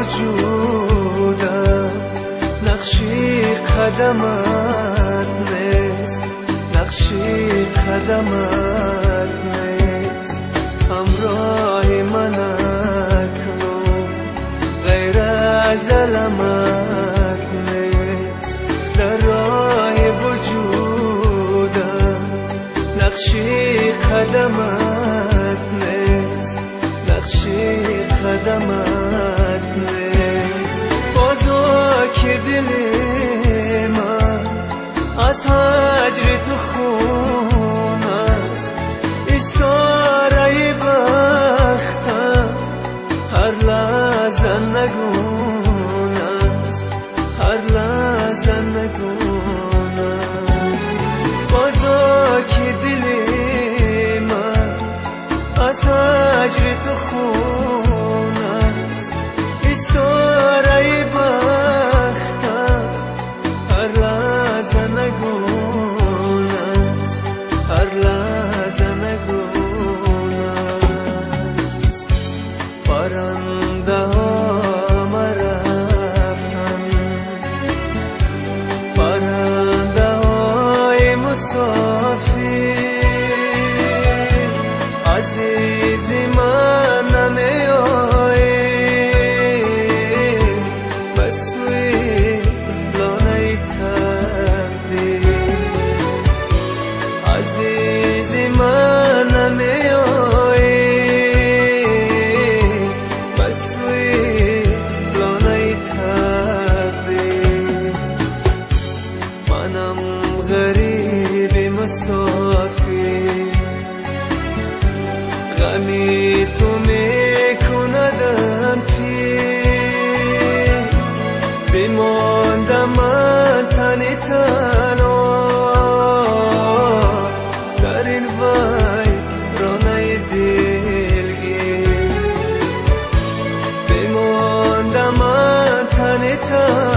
وجودم نقشی قدمت نیست، نقشی قدمت نیست. همراه من اکنون غیر از علمت نیست. در راه وجودم نقشی قدمت نیست، نقشی قدمت نیست. بازا که دل من از هجر تو خون است، استاره بختم هر لحظه نگون است، هر لحظه نگون است. بازا که دل من از هجر تو خون است، استاره بختم هر لحظه نگون است، هر لحظه نگون است. پرنده ها مرفتن، پرنده های مسافر، عزیز من نمی آیی بسوی لانه تقدیر. عزیز من نمی آیی بسوی لانه تقدیر. منم غریب مسافر، غمی تو میکندم پیر. بماندم من تنی تنها در این ویرانه دلگیر. بماندم من تنی تنها